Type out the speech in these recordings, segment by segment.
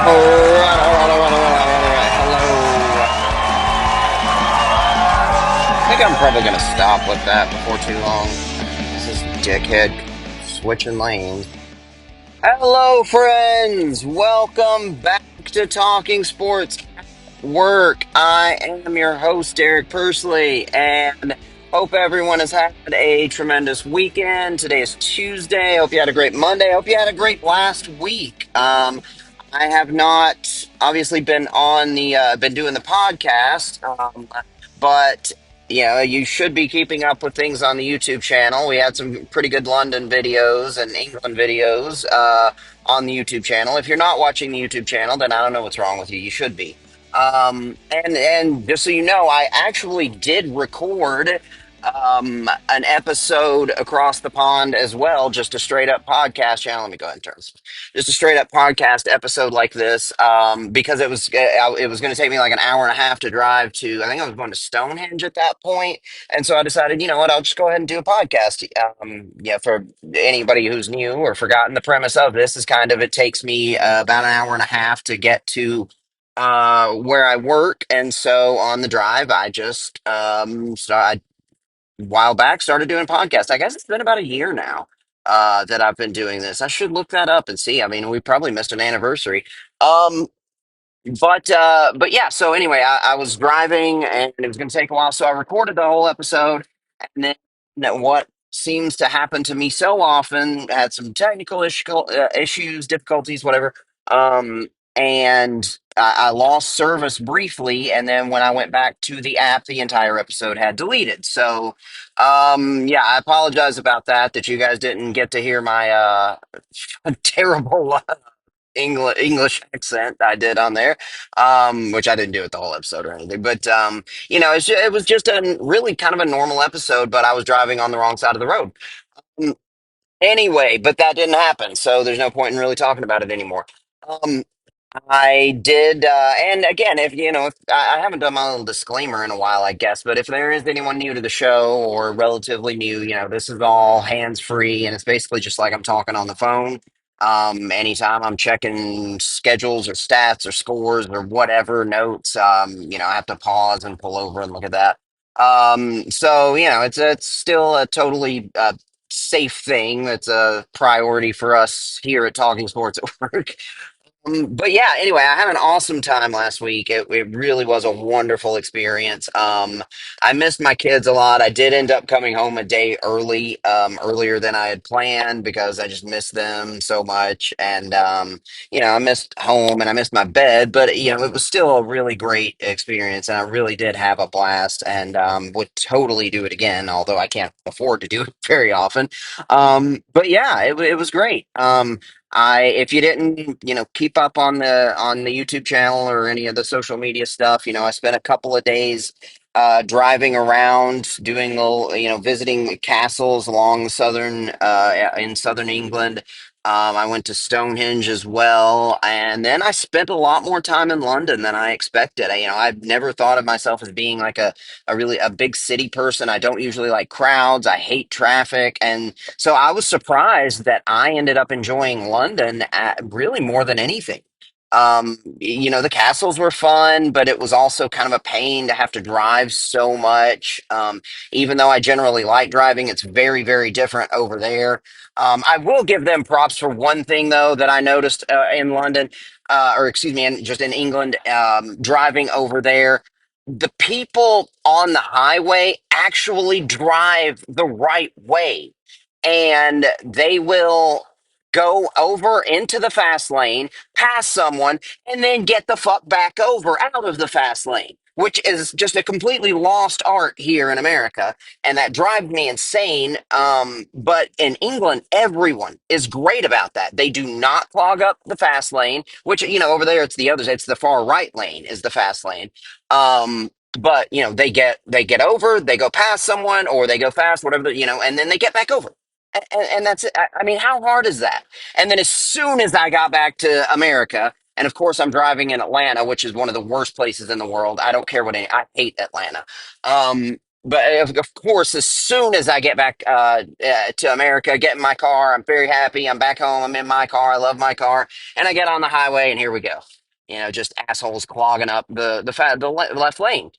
All right. Hello. I think I'm probably going to stop with that before too long. This is dickhead switching lanes. Hello, friends. Welcome back to Talking Sports Work. I am your host, Derek Persley, and hope everyone has had a tremendous weekend. Today is Tuesday. Hope you had a great Monday. Hope you had a great last week. I have not obviously been doing the podcast, but you should be keeping up with things on the YouTube channel. We had some pretty good London videos and England videos on the YouTube channel. If you're not watching the YouTube channel, then I don't know what's wrong with you. You should be. And just so you know, I actually did record an episode across the pond as well, just a straight up podcast channel. Let me go ahead and turn this. Just a straight up podcast episode like this, because it was going to take me like an hour and a half to drive to. I think I was going to Stonehenge at that point, and so I decided, you know what, I'll just go ahead and do a podcast. Yeah, for anybody who's new or forgotten, the premise of this is kind of it takes me about an hour and a half to get to where I work, and so on the drive, I just start a while back started doing podcasts. I guess it's been about a year now that I've been doing this. I should look that up and see. I mean, we probably missed an anniversary. Um, but yeah, so anyway, I was driving and it was going to take a while, so I recorded the whole episode, and then what seems to happen to me so often, had some technical issues, difficulties, whatever. And I lost service briefly, and then when I went back to the app, the entire episode had deleted. So yeah, I apologize about that, that you guys didn't get to hear my terrible English accent I did on there, which I didn't do it the whole episode or anything. But it was just a really kind of a normal episode, but I was driving on the wrong side of the road. Um, Anyway, but that didn't happen, so there's no point in really talking about it anymore. Um, I did, and again, if you know, if I haven't done my little disclaimer in a while, I guess, but if there is anyone new to the show or relatively new, this is all hands free, and it's basically just like I'm talking on the phone. Anytime I'm checking schedules or stats or scores or whatever notes, I have to pause and pull over and look at that. So it's still a totally safe thing. That's a priority for us here at Talking Sports at Work. But yeah, anyway, I had an awesome time last week. It really was a wonderful experience. I missed my kids a lot. I did end up coming home a day early, earlier than I had planned because I just missed them so much. And, I missed home and I missed my bed, but, it was still a really great experience. And I really did have a blast and would totally do it again, although I can't afford to do it very often. But yeah, it was great. If you didn't, keep up on the YouTube channel or any of the social media stuff, I spent a couple of days driving around, doing little, visiting castles along the in southern England. I went to Stonehenge as well, and then I spent a lot more time in London than I expected. I've never thought of myself as being like a really a big city person. I don't usually like crowds. I hate traffic, and so I was surprised that I ended up enjoying London really more than anything. The castles were fun, but it was also kind of a pain to have to drive so much. Even though I generally like driving, it's very, very different over there. I will give them props for one thing, though, that I noticed in London, or excuse me, just in England, driving over there. The people on the highway actually drive the right way, and they will go over into the fast lane, pass someone, and then get the fuck back over out of the fast lane, which is just a completely lost art here in America. And that drives me insane. But in England, everyone is great about that. They do not clog up the fast lane, which, over there, it's the far right lane is the fast lane. But they get over, they go past someone, or they go fast, whatever, and then they get back over. And that's it. I mean, how hard is that? And then as soon as I got back to America, and of course I'm driving in Atlanta, which is one of the worst places in the world. I don't care what I hate Atlanta. but of course, as soon as I get back to America, get in my car, I'm very happy. I'm back home. I'm in my car. I love my car, and I get on the highway, and here we go. Just assholes clogging up the left lane.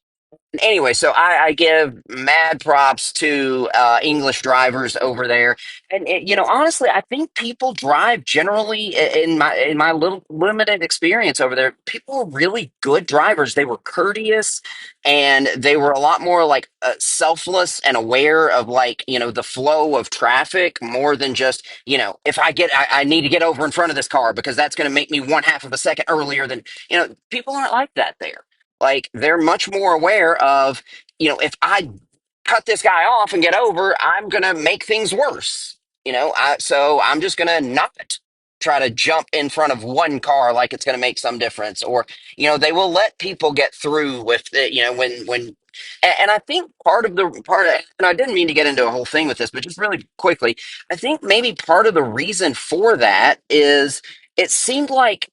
Anyway, so I give mad props to English drivers over there, and honestly, I think people drive generally in my little limited experience over there. People were really good drivers. They were courteous, and they were a lot more like selfless and aware of like the flow of traffic more than just if I need to get over in front of this car because that's going to make me one half of a second earlier than people aren't like that there. Like they're much more aware of, if I cut this guy off and get over, I'm gonna make things worse. So I'm just gonna not try to jump in front of one car like it's gonna make some difference. Or, they will let people get through with it, and I think and I didn't mean to get into a whole thing with this, but just really quickly, I think maybe part of the reason for that is it seemed like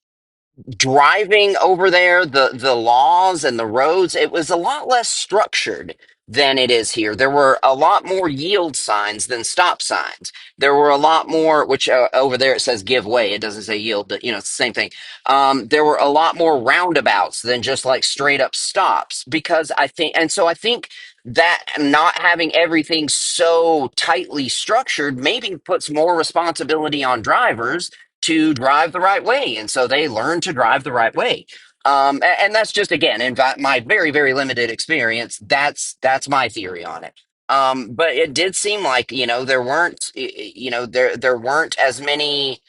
driving over there, the laws and the roads, it was a lot less structured than it is here. There were a lot more yield signs than stop signs. There were a lot more, which over there it says give way. It doesn't say yield, but it's the same thing. There were a lot more roundabouts than just like straight up stops because I think that not having everything so tightly structured maybe puts more responsibility on drivers to drive the right way. And so they learn to drive the right way. And that's just again, in my very, very limited experience, that's my theory on it. But it did seem like, there weren't as many,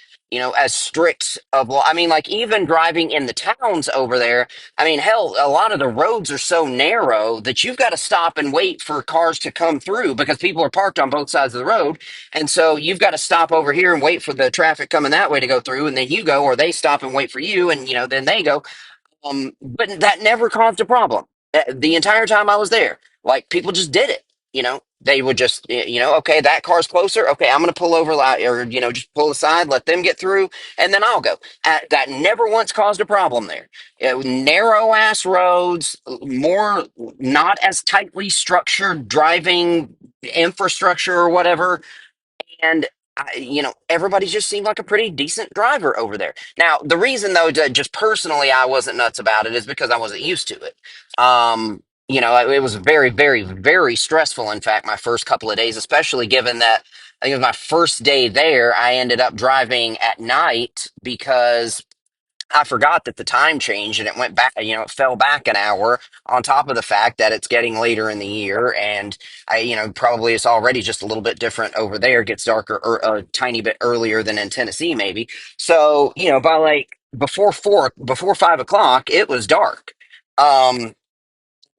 as strict of law. I mean, like even driving in the towns over there, I mean, hell, a lot of the roads are so narrow that you've got to stop and wait for cars to come through because people are parked on both sides of the road. And so you've got to stop over here and wait for the traffic coming that way to go through, and then you go, or they stop and wait for you, and then they go. But that never caused a problem. The entire time I was there. Like people just did it. They would just, okay, that car's closer. Okay, I'm gonna pull over, or just pull aside, let them get through, and then I'll go. That never once caused a problem there. Narrow ass roads, more not as tightly structured driving infrastructure or whatever, and everybody just seemed like a pretty decent driver over there. Now, the reason though, just personally, I wasn't nuts about it is because I wasn't used to it. It was very, very, very stressful. In fact, my first couple of days, especially given that I think it was my first day there, I ended up driving at night because I forgot that the time changed and it went back, it fell back an hour on top of the fact that it's getting later in the year. And probably it's already just a little bit different over there. It gets darker a tiny bit earlier than in Tennessee, maybe. So, by like before 5 o'clock, it was dark. Um,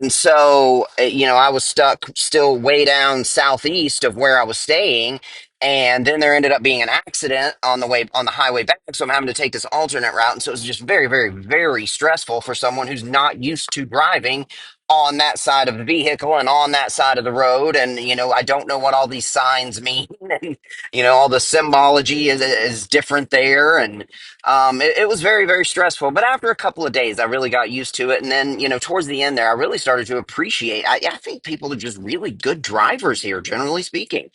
and so, I was stuck still way down southeast of where I was staying. And then there ended up being an accident on the highway back. So I'm having to take this alternate route. And so it was just very, very, very stressful for someone who's not used to driving on that side of the vehicle and on that side of the road. And, I don't know what all these signs mean. And, all the symbology is different there. And it was very, very stressful. But after a couple of days, I really got used to it. And then, towards the end there, I really started to appreciate. I think people are just really good drivers here, generally speaking.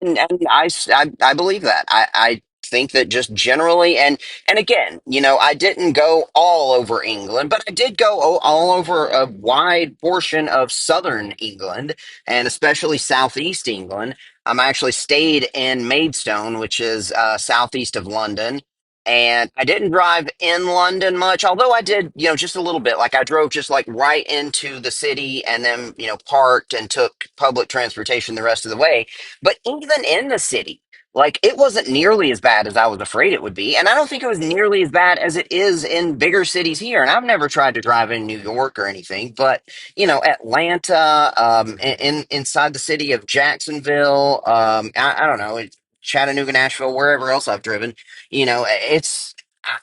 And I believe that. I think that just generally, and again, I didn't go all over England, but I did go all over a wide portion of southern England and especially southeast England. I actually stayed in Maidstone, which is southeast of London. And I didn't drive in London much, although I did, just a little bit. Like I drove just like right into the city and then, parked and took public transportation the rest of the way. But even in the city, like it wasn't nearly as bad as I was afraid it would be. And I don't think it was nearly as bad as it is in bigger cities here. And I've never tried to drive in New York or anything, but Atlanta, inside the city of Jacksonville, I don't know, Chattanooga, Nashville, wherever else I've driven,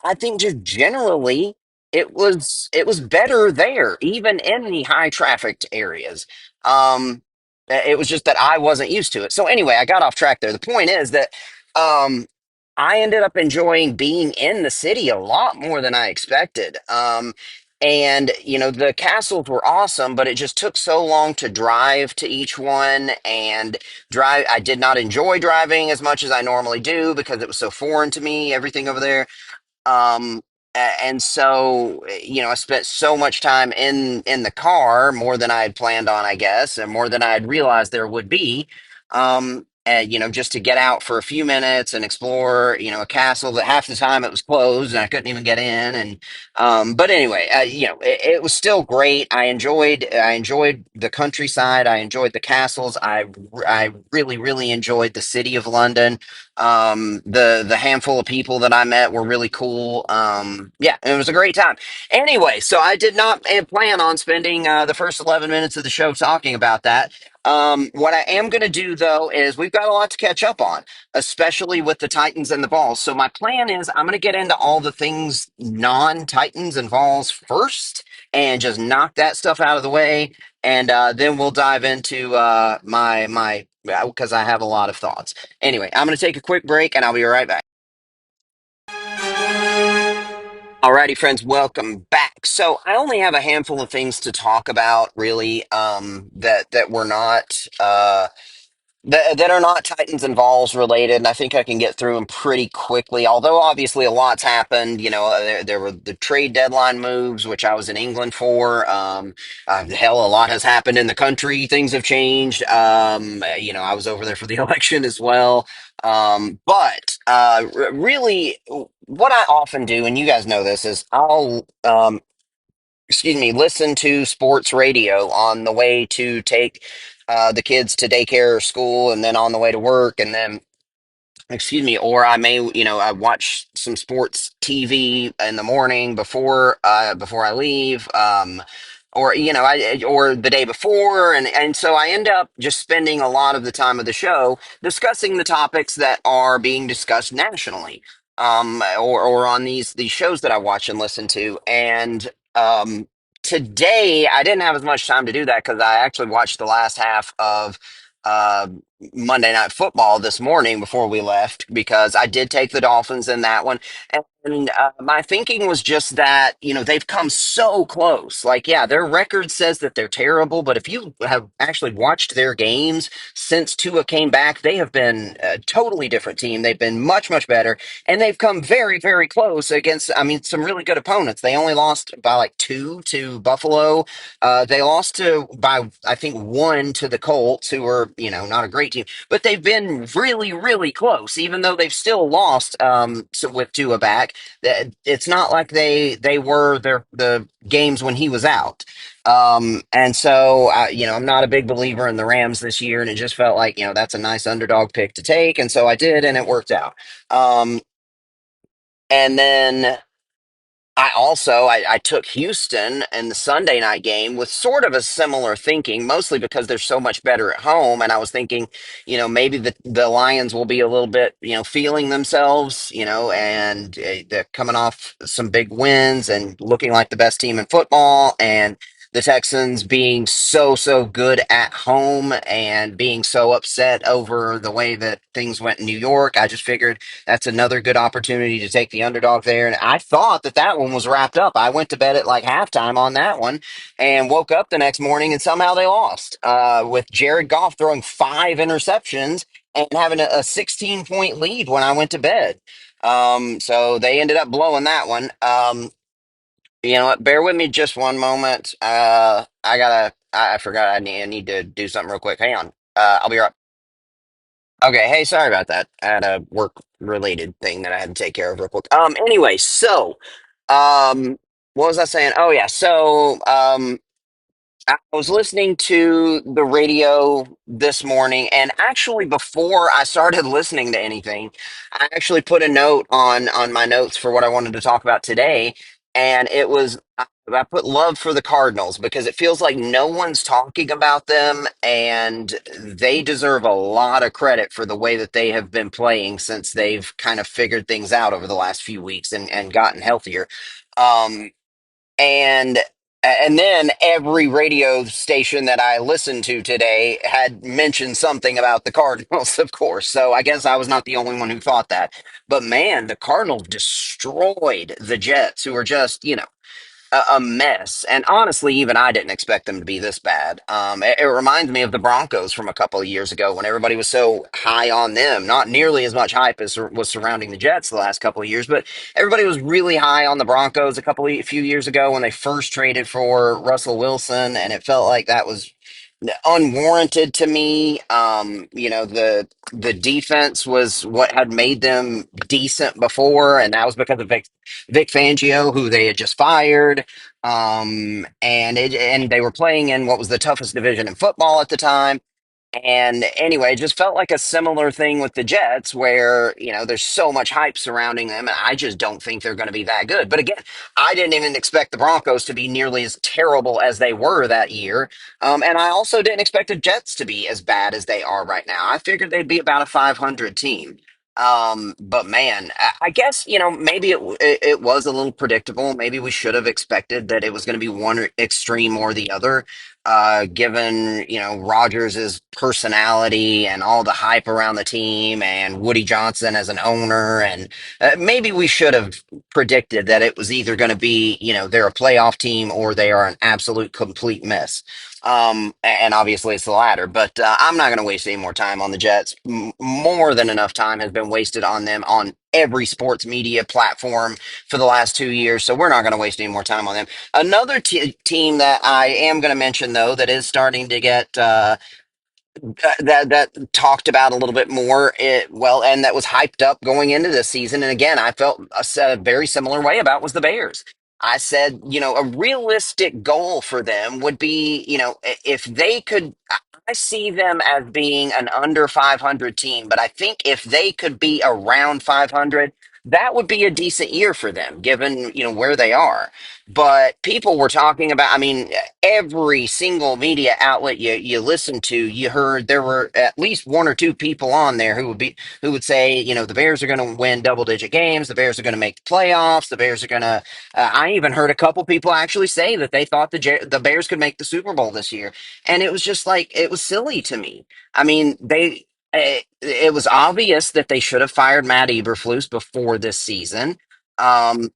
I think just generally it was better there, even in the high trafficked areas. Um, it was just that I wasn't used to it. So anyway, I got off track there. The point is that um, I ended up enjoying being in the city a lot more than I expected. And the castles were awesome, but it just took so long to drive to each one. And drive, I did not enjoy driving as much as I normally do because it was so foreign to me, everything over there. And so I spent so much time in the car, more than I had planned on, I guess, and more than I had realized there would be. And just to get out for a few minutes and explore a castle that half the time it was closed and I couldn't even get in. And but anyway, it was still great. I enjoyed the countryside. I enjoyed the castles. I really really enjoyed the city of London. The handful of people that I met were really cool. Yeah, it was a great time. Anyway, so I did not plan on spending the first 11 minutes of the show talking about that. What I am going to do though is we've got a lot to catch up on, especially with the Titans and the Vols. So my plan is I'm going to get into all the things non-Titans and Vols first and just knock that stuff out of the way, and then we'll dive into my because I have a lot of thoughts. Anyway, I'm going to take a quick break and I'll be right back. Alrighty, friends, welcome back. So I only have a handful of things to talk about, really, that were not that are not Titans and Vols related, and I think I can get through them pretty quickly. Although obviously a lot's happened. There were the trade deadline moves, which I was in England for. Hell, a lot has happened in the country. Things have changed. I was over there for the election as well. But really, what I often do, and you guys know this, is I'll excuse me, listen to sports radio on the way to take the kids to daycare or school, and then on the way to work, and then excuse me, or I may, I watch some sports TV in the morning before I leave, or or the day before, and so I end up just spending a lot of the time of the show discussing the topics that are being discussed nationally, or on these shows that I watch and listen to, and today I didn't have as much time to do that because I actually watched the last half of. Uh, Monday Night Football this morning before we left because I did take the Dolphins in that one. And my thinking was just that, they've come so close. Like, yeah, their record says that they're terrible, but if you have actually watched their games since Tua came back, they have been a totally different team. They've been much, much better, and they've come very, very close against, I mean, some really good opponents. They only lost by like two to Buffalo. They lost by I think one to the Colts, who were not a great team, but they've been really really close. Even though they've still lost with Tua back, it's not like they were the games when he was out. And so I'm not a big believer in the Rams this year, and it just felt like that's a nice underdog pick to take, and so I did, and it worked out. Um, and then. I took Houston in the Sunday night game with sort of a similar thinking, mostly because they're so much better at home. And I was thinking, maybe the Lions will be a little bit, feeling themselves, and they're coming off some big wins and looking like the best team in football. And the Texans being so, so good at home and being so upset over the way that things went in New York. I just figured that's another good opportunity to take the underdog there. And I thought that one was wrapped up. I went to bed at like halftime on that one and woke up the next morning and somehow they lost with Jared Goff throwing five interceptions and having a 16-point lead when I went to bed. So they ended up blowing that one. You know what? Bear with me just one moment. I forgot I need to do something real quick. Hang on. I'll be right. Okay, hey, sorry about that. I had a work related thing that I had to take care of real quick. Anyway, so what was I saying? Oh yeah, so I was listening to the radio this morning, and actually, before I started listening to anything, I actually put a note on my notes for what I wanted to talk about today, and I put love for the Cardinals because it feels like no one's talking about them, and they deserve a lot of credit for the way that they have been playing since they've kind of figured things out over the last few weeks and gotten healthier. Um, and then every radio station that I listened to today had mentioned something about the Cardinals, of course. So I guess I was not the only one who thought that. But man, the Cardinals destroyed the Jets, who are just, a mess. And honestly, even I didn't expect them to be this bad. It reminds me of the Broncos from a couple of years ago when everybody was so high on them. Not nearly as much hype as was surrounding the Jets the last couple of years, but everybody was really high on the Broncos a few years ago when they first traded for Russell Wilson, and it felt like that was unwarranted to me. The defense was what had made them decent before, and that was because of Vic Fangio, who they had just fired. And they were playing in what was the toughest division in football at the time. And anyway, it just felt like a similar thing with the Jets where, there's so much hype surrounding them, and I just don't think they're going to be that good. But again, I didn't even expect the Broncos to be nearly as terrible as they were that year. And I also didn't expect the Jets to be as bad as they are right now. I figured they'd be about a 500 team. But man, I guess, maybe it was a little predictable. Maybe we should have expected that it was going to be one extreme or the other, given Rodgers' personality and all the hype around the team and Woody Johnson as an owner, and maybe we should have predicted that it was either going to be they're a playoff team or they are an absolute complete mess. And obviously it's the latter, but I'm not going to waste any more time on the Jets. More than enough time has been wasted on them on every sports media platform for the last 2 years, so we're not going to waste any more time on them. Another team that I am going to mention, though, that is starting to get that talked about a little bit more, and that was hyped up going into this season. And again, I felt a very similar way about was the Bears. I said, a realistic goal for them would be, if they could. I see them as being an under 500 team, but I think if they could be around 500, that would be a decent year for them, given where they are. But people were talking about, I mean, every single media outlet you listened to, you heard there were at least one or two people on there who would say, the Bears are going to win double digit games, the Bears are going to make the playoffs, the Bears are going to. I even heard a couple people actually say that they thought the Bears could make the Super Bowl this year, and it was just like it was silly to me. I mean, it was obvious that they should have fired Matt Eberflus before this season. Um,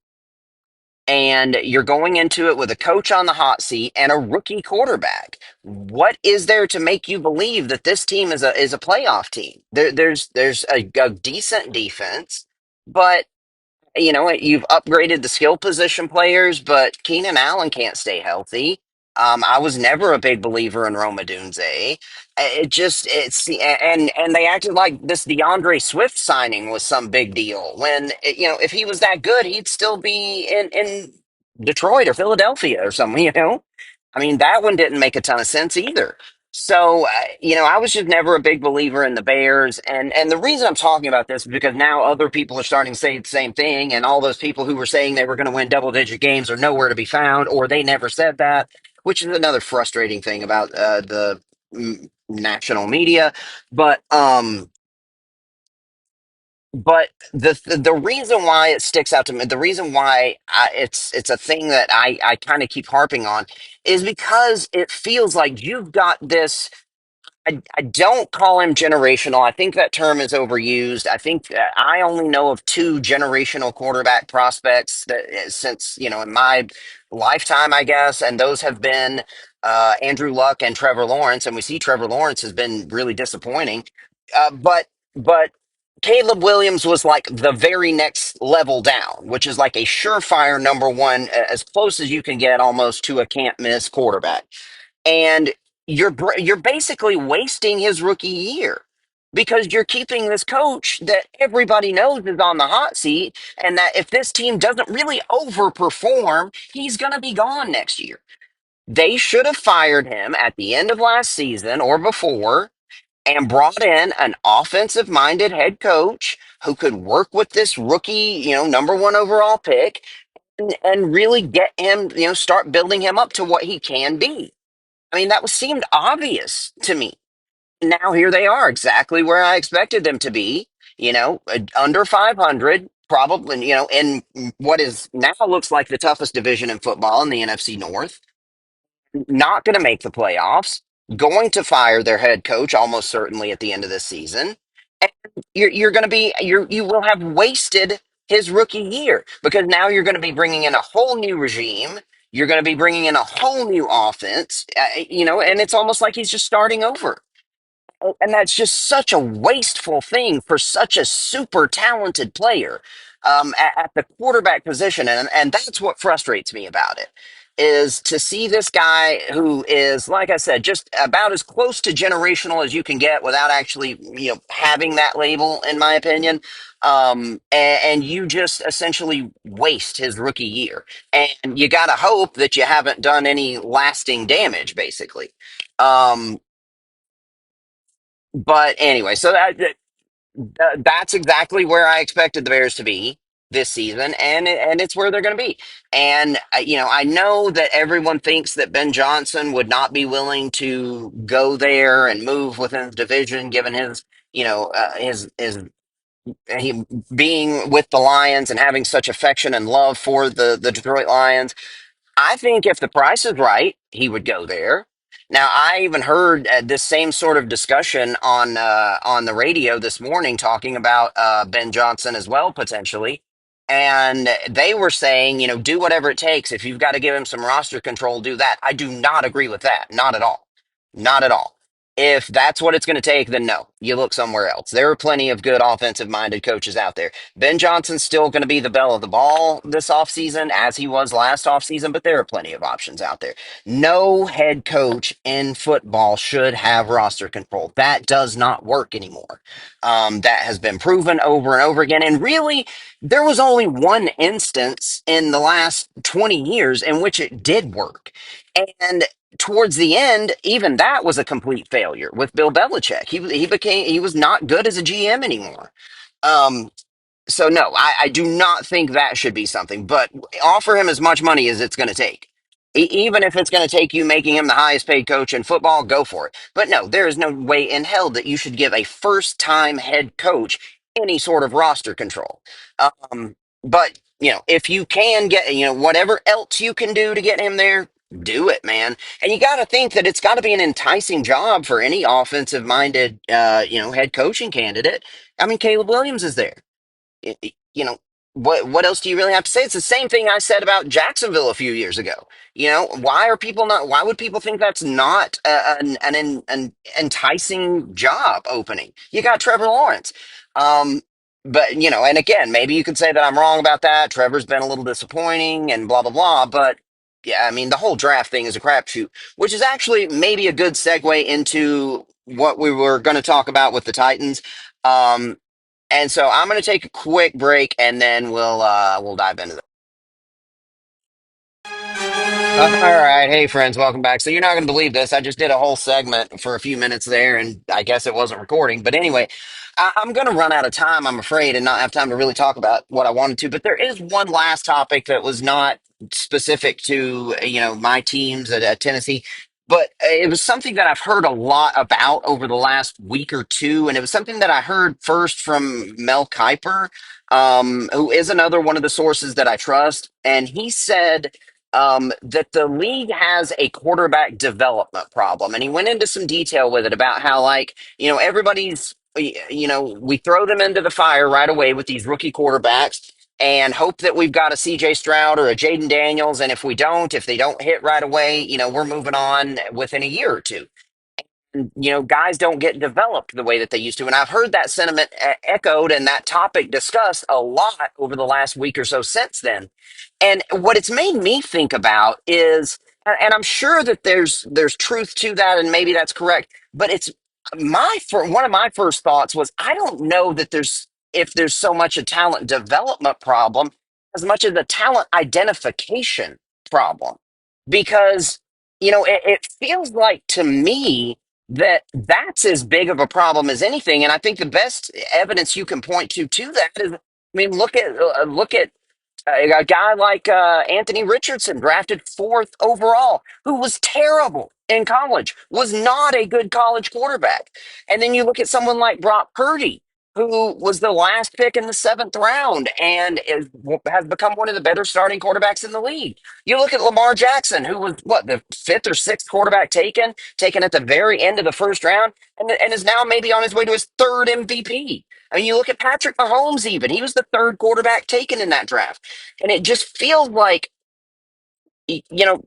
and you're going into it with a coach on the hot seat and a rookie quarterback. What is there to make you believe that this team is a playoff team? There's a decent defense, but you've upgraded the skill position players, but Keenan Allen can't stay healthy. I was never a big believer in Roma Dunze. And they acted like this DeAndre Swift signing was some big deal when, if he was that good, he'd still be in Detroit or Philadelphia or something, I mean, that one didn't make a ton of sense either. So, I was just never a big believer in the Bears. And the reason I'm talking about this is because now other people are starting to say the same thing. And all those people who were saying they were going to win double digit games are nowhere to be found, or they never said that, which is another frustrating thing about the national media. But, um, but the reason why it sticks out to me, the reason why it's a thing that I kind of keep harping on, is because it feels like you've got this. I don't call him generational. I think that term is overused. I think I only know of two generational quarterback prospects that since, in my lifetime, I guess, and those have been Andrew Luck and Trevor Lawrence. And we see Trevor Lawrence has been really disappointing. But Caleb Williams was like the very next level down, which is like a surefire number one, as close as you can get almost to a can't miss quarterback. And you're basically wasting his rookie year because you're keeping this coach that everybody knows is on the hot seat, and that if this team doesn't really overperform, he's going to be gone next year. They should have fired him at the end of last season or before and brought in an offensive minded head coach who could work with this rookie, number one overall pick, and really get him, start building him up to what he can be. I mean, that was seemed obvious to me. Now here they are, exactly where I expected them to be. Under 500, probably. In what is now looks like the toughest division in football in the NFC North. Not going to make the playoffs. Going to fire their head coach almost certainly at the end of this season. And you're going to be you will have wasted his rookie year because now you're going to be bringing in a whole new regime. You're going to be bringing in a whole new offense, and it's almost like he's just starting over. And that's just such a wasteful thing for such a super talented player at the quarterback position. And that's what frustrates me about it is to see this guy who is, like I said, just about as close to generational as you can get without actually, having that label, in my opinion. And you just essentially waste his rookie year. And you got to hope that you haven't done any lasting damage, basically. Um, but anyway, so that's exactly where I expected the Bears to be this season, and it's where they're going to be. And I know that everyone thinks that Ben Johnson would not be willing to go there and move within the division, given his his he being with the Lions and having such affection and love for the Detroit Lions. I think if the price is right, he would go there. Now, I even heard this same sort of discussion on the radio this morning, talking about Ben Johnson as well potentially, and they were saying, do whatever it takes. If you've got to give him some roster control, do that. I do not agree with that. Not at all. Not at all. If that's what it's going to take, then no, you look somewhere else. There are plenty of good offensive minded coaches out there. Ben Johnson's still going to be the belle of the ball this offseason, as he was last offseason, but there are plenty of options out there. No head coach in football should have roster control. That does not work anymore. That has been proven over and over again. And really, there was only one instance in the last 20 years in which it did work. And towards the end, even that was a complete failure with Bill Belichick. He was not good as a GM anymore. Um, so no, I do not think that should be something. But offer him as much money as it's going to take. Even if it's going to take you making him the highest paid coach in football, go for it. But no, there is no way in hell that you should give a first time head coach any sort of roster control. But if you can get, whatever else you can do to get him there, do it, man. And you got to think that it's got to be an enticing job for any offensive minded, head coaching candidate. I mean, Caleb Williams is there. What else do you really have to say? It's the same thing I said about Jacksonville a few years ago. Why would people think that's not an enticing job opening? You got Trevor Lawrence. But and again, maybe you could say that I'm wrong about that. Trevor's been a little disappointing and blah blah blah, but yeah, I mean the whole draft thing is a crapshoot, which is actually maybe a good segue into what we were going to talk about with the Titans. Um, and so I'm going to take a quick break, and then we'll dive into that. All right, hey friends, welcome back. So you're not going to believe this. I just did a whole segment for a few minutes there, and I guess it wasn't recording. But anyway, I'm going to run out of time, I'm afraid, and not have time to really talk about what I wanted to. But there is one last topic that was not specific to my teams at Tennessee, but it was something that I've heard a lot about over the last week or two, and it was something that I heard first from Mel Kiper, who is another one of the sources that I trust, and he said that the league has a quarterback development problem. And he went into some detail with it about how, like, we throw them into the fire right away with these rookie quarterbacks and hope that we've got a CJ Stroud or a Jaden Daniels. And if they don't hit right away, we're moving on within a year or two. Guys don't get developed the way that they used to. And I've heard that sentiment echoed and that topic discussed a lot over the last week or so since then. And what it's made me think about is, and I'm sure that there's truth to that, and maybe that's correct, but it's one of my first thoughts was I don't know that there's so much a talent development problem as much as a talent identification problem. Because it feels like to me that that's as big of a problem as anything. And I think the best evidence you can point to that is, I mean, look at a guy like Anthony Richardson, drafted fourth overall, who was terrible in college, was not a good college quarterback. And then you look at someone like Brock Purdy, who was the last pick in the seventh round and has become one of the better starting quarterbacks in the league. You look at Lamar Jackson, who was what, the fifth or sixth quarterback taken at the very end of the first round, and is now maybe on his way to his third MVP. I mean, you look at Patrick Mahomes, even he was the third quarterback taken in that draft. And it just feels like you know,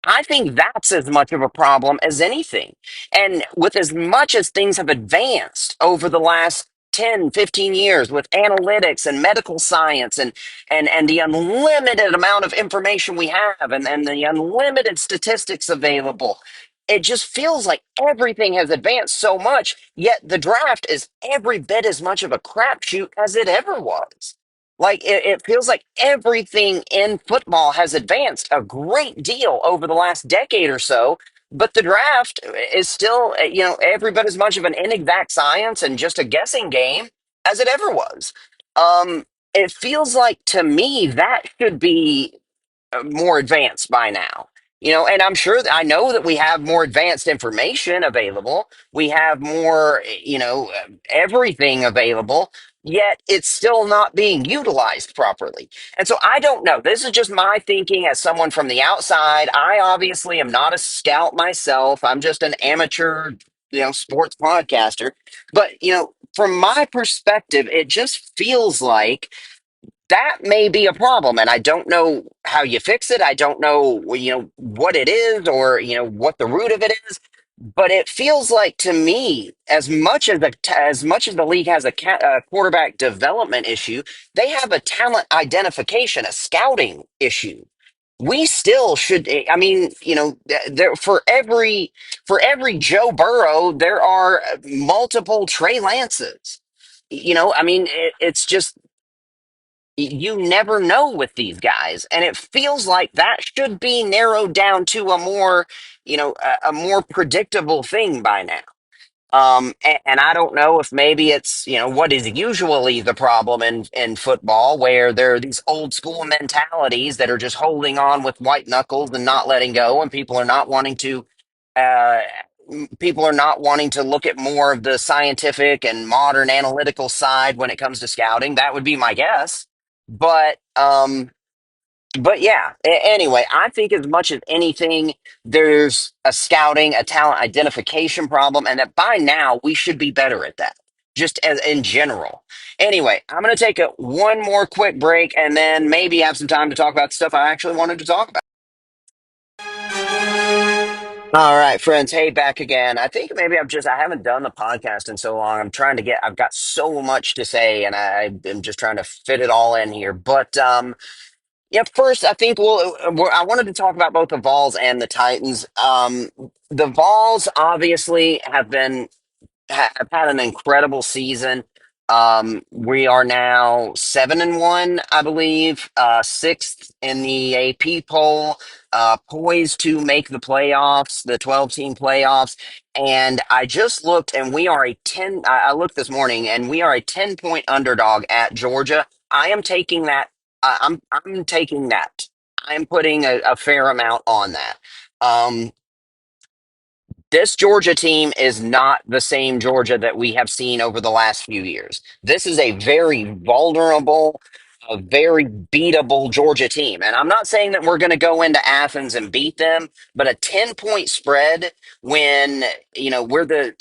I think that's as much of a problem as anything. And with as much as things have advanced over the last 10, 15 years with analytics and medical science and the unlimited amount of information we have and the unlimited statistics available, it just feels like everything has advanced so much, yet the draft is every bit as much of a crapshoot as it ever was. Like it feels like everything in football has advanced a great deal over the last decade or so, but the draft is still, every bit as much of an inexact science and just a guessing game as it ever was. It feels like to me that should be more advanced by now. And I'm sure that I know that we have more advanced information available. We have more, everything available, yet it's still not being utilized properly. And so I don't know. This is just my thinking as someone from the outside. I obviously am not a scout myself. I'm just an amateur, sports podcaster. But, from my perspective, it just feels like that may be a problem, and I don't know how you fix it. I don't know what it is, or what the root of it is, but it feels like to me, as much as the league has a quarterback development issue, they have a talent identification, a scouting issue. We still should. I mean, there for every Joe Burrow, there are multiple Trey Lances. I mean, it's just you never know with these guys, and it feels like that should be narrowed down to a more predictable thing by now. And I don't know if maybe it's what is usually the problem in football, where there are these old school mentalities that are just holding on with white knuckles and not letting go, and uh, people are not wanting to look at more of the scientific and modern analytical side when it comes to scouting. That would be my guess. But yeah, anyway, I think as much as anything, there's a scouting, a talent identification problem, and that by now we should be better at that, just as in general. Anyway, I'm going to take one more quick break and then maybe have some time to talk about stuff I actually wanted to talk about. All right, friends. Hey, back again. I think maybe I haven't done the podcast in so long. I've got so much to say, and I am just trying to fit it all in here. But, yeah, first, I think I wanted to talk about both the Vols and the Titans. The Vols obviously have had an incredible season. We are now 7-1, I believe, sixth in the AP poll, poised to make the playoffs, the 12-team playoffs. And I just looked, and we are a 10. I looked this morning, and we are a 10-point underdog at Georgia. I am taking that. I'm taking that. I'm putting a fair amount on that. Um, this Georgia team is not the same Georgia that we have seen over the last few years. This is a very vulnerable, a very beatable Georgia team. And I'm not saying that we're going to go into Athens and beat them, but a 10-point spread when, we're the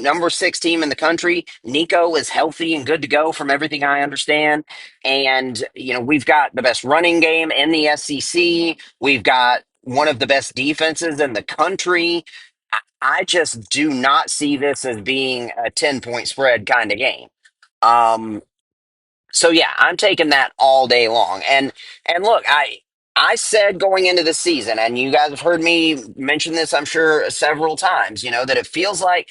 number six team in the country. Nico is healthy and good to go from everything I understand. And, we've got the best running game in the SEC. We've got one of the best defenses in the country. I just do not see this as being a 10-point spread kind of game. Um, so yeah, I'm taking that all day long. And look, I said going into the season, and you guys have heard me mention this, I'm sure, several times, that it feels like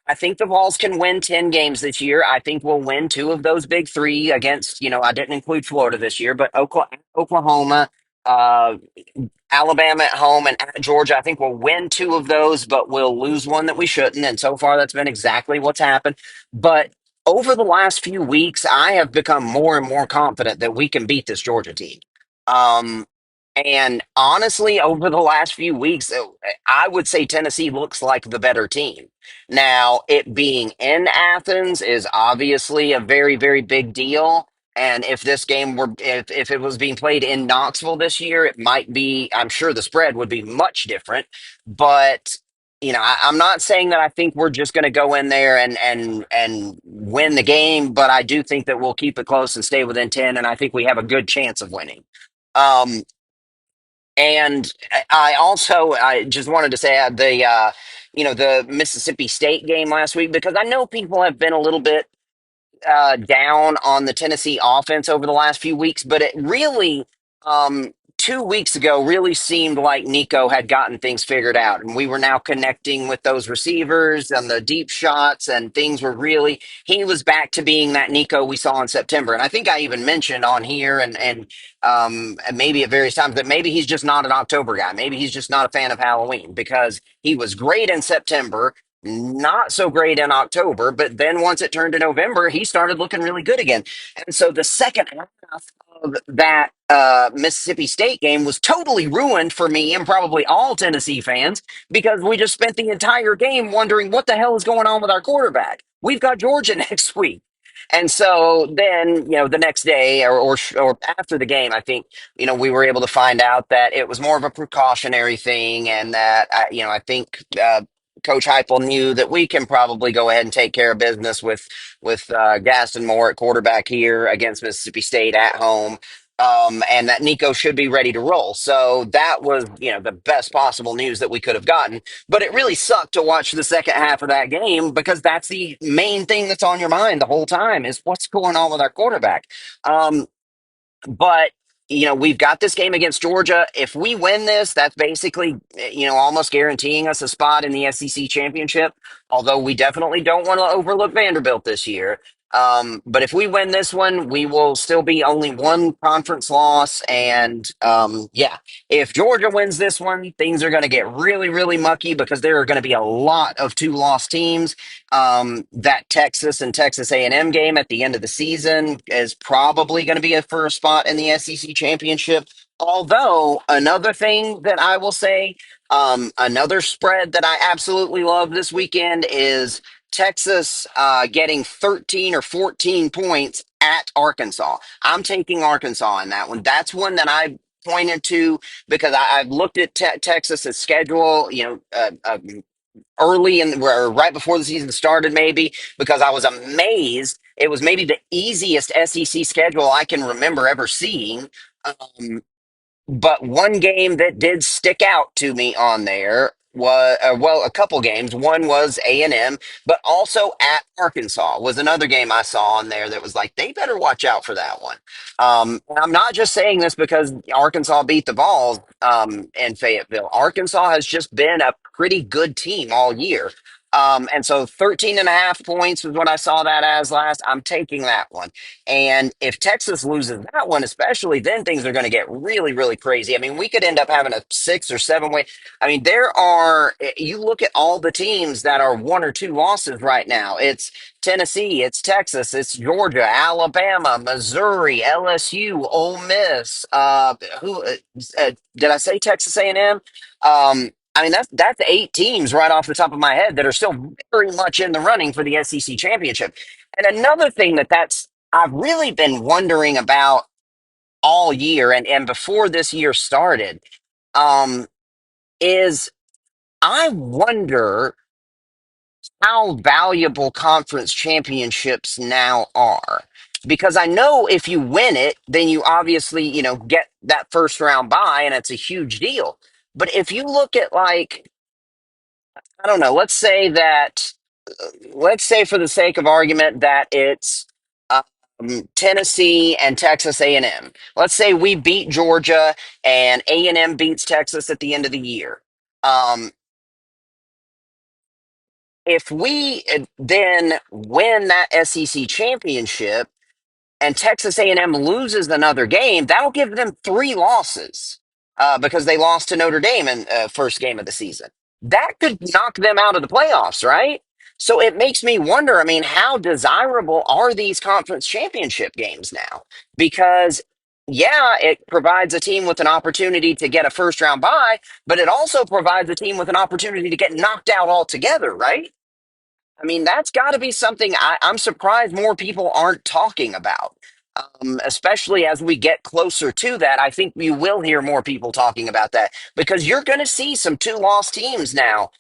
I think the Vols can win 10 games this year. I think we'll win two of those big three against, I didn't include Florida this year, but Oklahoma, uh, Alabama at home and at Georgia. I think we'll win two of those, but we'll lose one that we shouldn't. And so far, that's been exactly what's happened. But over the last few weeks, I have become more and more confident that we can beat this Georgia team. Um, and honestly, over the last few weeks, I would say Tennessee looks like the better team. Now, it being in Athens is obviously a very, very big deal. And if it was being played in Knoxville this year, it might be, I'm sure the spread would be much different. But, I'm not saying that I think we're just going to go in there and win the game, but I do think that we'll keep it close and stay within 10. And I think we have a good chance of winning. Um, And I just wanted to say the Mississippi State game last week, because I know people have been a little bit down on the Tennessee offense over the last few weeks, but it really, 2 weeks ago, really seemed like Nico had gotten things figured out, and we were now connecting with those receivers and the deep shots, and things were really, he was back to being that Nico we saw in September. And I think I even mentioned on here and maybe at various times that maybe he's just not an October guy. Maybe he's just not a fan of Halloween, because he was great in September, not so great in October, but then once it turned to November, he started looking really good again. And so the second half of that Mississippi State game was totally ruined for me and probably all Tennessee fans, because we just spent the entire game wondering what the hell is going on with our quarterback. We've got Georgia next week. And so then, the next day or after the game, I think, we were able to find out that it was more of a precautionary thing, and that, I think Coach Heupel knew that we can probably go ahead and take care of business with Gaston Moore at quarterback here against Mississippi State at home. And that Nico should be ready to roll. So that was, the best possible news that we could have gotten. But it really sucked to watch the second half of that game, because that's the main thing that's on your mind the whole time, is what's going on with our quarterback. But we've got this game against Georgia. If we win this, that's basically almost guaranteeing us a spot in the SEC championship. Although we definitely don't want to overlook Vanderbilt this year. But if we win this one, we will still be only one conference loss. And yeah, if Georgia wins this one, things are going to get really, really mucky, because there are going to be a lot of two-loss teams. That Texas and Texas A&M game at the end of the season is probably going to be a first spot in the SEC championship. Although another thing that I will say, another spread that I absolutely love this weekend is Texas getting 13 or 14 points at Arkansas. I'm taking Arkansas in that one. That's one that I pointed to, because I've looked at Texas's schedule, early in or right before the season started, maybe, because I was amazed. It was maybe the easiest SEC schedule I can remember ever seeing. Um, but one game that did stick out to me on there was, well, a couple games. One was A&M, but also at Arkansas was another game I saw on there that was like, they better watch out for that one. And I'm not just saying this because Arkansas beat the Vols in Fayetteville. Arkansas has just been a pretty good team all year. And so 13 and a half points was what I saw that as last. I'm taking that one. And if Texas loses that one, especially, then things are going to get really, really crazy. I mean, we could end up having a 6 or 7 way. I mean, you look at all the teams that are one or two losses right now. It's Tennessee, it's Texas, it's Georgia, Alabama, Missouri, LSU, Ole Miss. Did I say Texas A&M? I mean, that's 8 teams right off the top of my head that are still very much in the running for the SEC championship. And another thing that's I've really been wondering about all year, and before this year started, um, is I wonder how valuable conference championships now are. Because I know if you win it, then you obviously, get that first round bye, and it's a huge deal. But if you look at, like, I don't know, let's say for the sake of argument that it's Tennessee and Texas A&M. Let's say we beat Georgia and A&M beats Texas at the end of the year. Um, if we then win that SEC championship, and Texas A&M loses another game, that'll give them 3 losses, because they lost to Notre Dame in first game of the season. That could knock them out of the playoffs, right? So it makes me wonder. I mean, how desirable are these conference championship games now? Because yeah, it provides a team with an opportunity to get a first round bye, but it also provides a team with an opportunity to get knocked out altogether, right? I mean, that's got to be something I'm surprised more people aren't talking about. Especially as we get closer to that, I think you will hear more people talking about that, because you're going to see some two-loss teams now.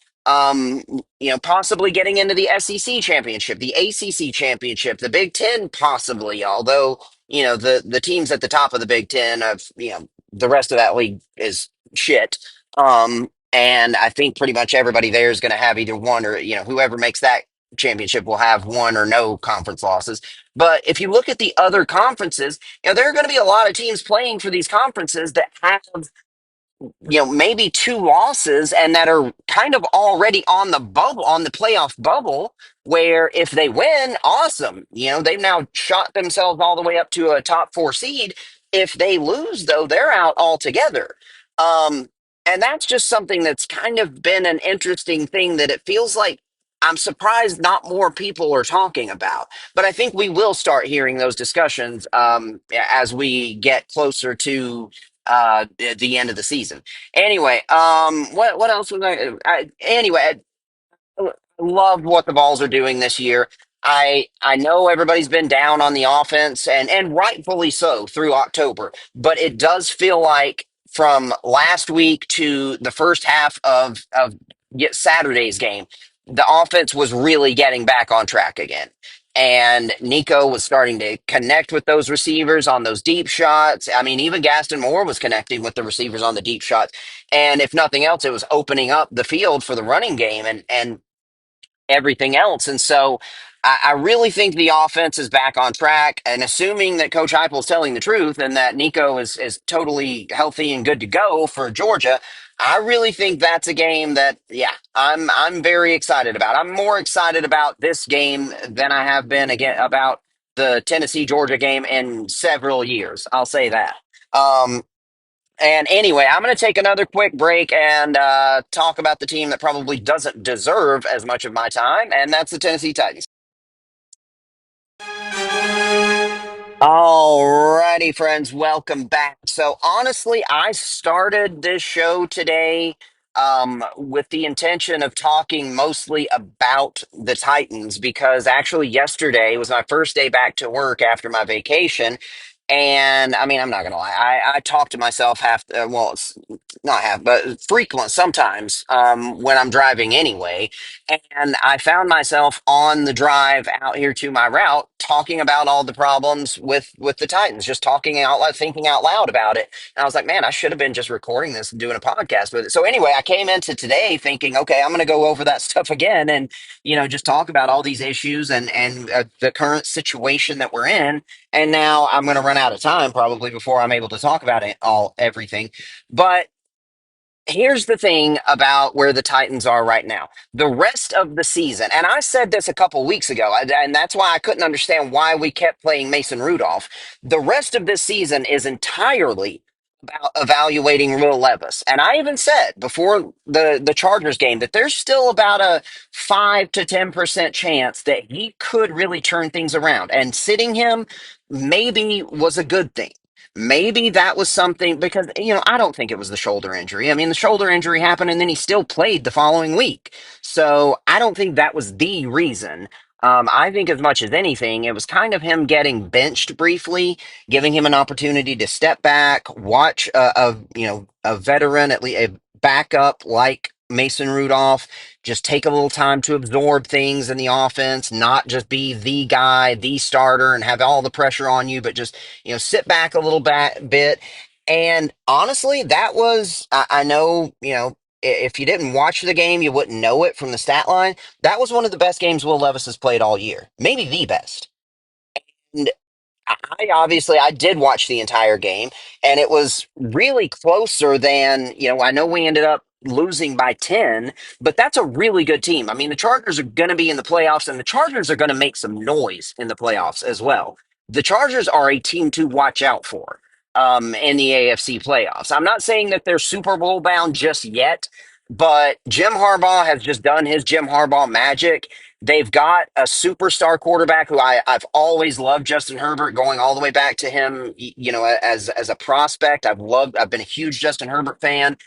Possibly getting into the SEC championship, the ACC championship, the Big Ten, possibly. Although the teams at the top of the Big Ten, of the rest of that league is shit. And I think pretty much everybody there is going to have either one or, whoever makes that championship will have one or no conference losses. But if you look at the other conferences, there are going to be a lot of teams playing for these conferences that have maybe two losses and that are kind of already on the bubble, on the playoff bubble, where if they win, awesome. They've now shot themselves all the way up to a top four seed. If they lose, though, they're out altogether. Um, and that's just something that's kind of been an interesting thing that it feels like I'm surprised not more people are talking about. But I think we will start hearing those discussions as we get closer to the end of the season. Anyway, what else was anyway, loved what the Vols are doing this year. I know everybody's been down on the offense and rightfully so through October, but it does feel like from last week to the first half of Saturday's game, the offense was really getting back on track again. And Nico was starting to connect with those receivers on those deep shots. I mean, even Gaston Moore was connecting with the receivers on the deep shots. And if nothing else, it was opening up the field for the running game. And everything else. And so I really think the offense is back on track. And assuming that Coach Heupel is telling the truth and that Nico is totally healthy and good to go for Georgia, I really think that's a game that, yeah, I'm very excited about. I'm more excited about this game than I have been again about the Tennessee Georgia game in several years. I'll say that. And anyway, I'm going to take another quick break and talk about the team that probably doesn't deserve as much of my time, and that's the Tennessee Titans. Alrighty, friends, welcome back. So, honestly, I started this show today with the intention of talking mostly about the Titans because actually yesterday was my first day back to work after my vacation. And I mean, I'm not gonna lie, I talk to myself it's not half, but frequent sometimes when I'm driving anyway. And I found myself on the drive out here to my route talking about all the problems with the Titans, just talking out loud, thinking out loud about it. And I was like, man, I should have been just recording this and doing a podcast with it. So anyway, I came into today thinking, okay, I'm going to go over that stuff again and just talk about all these issues and the current situation that we're in. And now I'm going to run out of time probably before I'm able to talk about it all everything. But here's the thing about where the Titans are right now. The rest of the season, and I said this a couple weeks ago, and that's why I couldn't understand why we kept playing Mason Rudolph. The rest of this season is entirely about evaluating Will Levis. And I even said before the Chargers game that there's still about a 5 to 10% chance that he could really turn things around. And sitting him maybe was a good thing. Maybe that was something because, I don't think it was the shoulder injury. I mean, the shoulder injury happened and then he still played the following week. So I don't think that was the reason. I think as much as anything, it was kind of him getting benched briefly, giving him an opportunity to step back, watch a veteran, at least a backup like Mason Rudolph, just take a little time to absorb things in the offense, not just be the guy, the starter, and have all the pressure on you, but just sit back a little bit. And honestly, that was, I know, if you didn't watch the game, you wouldn't know it from the stat line. That was one of the best games Will Levis has played all year, maybe the best. And I did watch the entire game, and it was really closer than, I know we ended up losing by 10, but that's a really good team. I mean, the Chargers are going to be in the playoffs, and the Chargers are going to make some noise in the playoffs as well. The Chargers are a team to watch out for in the AFC playoffs. I'm not saying that they're Super Bowl bound just yet, but Jim Harbaugh has just done his Jim Harbaugh magic. They've got a superstar quarterback who I've always loved, Justin Herbert, going all the way back to him, as a prospect. I've been a huge Justin Herbert fan.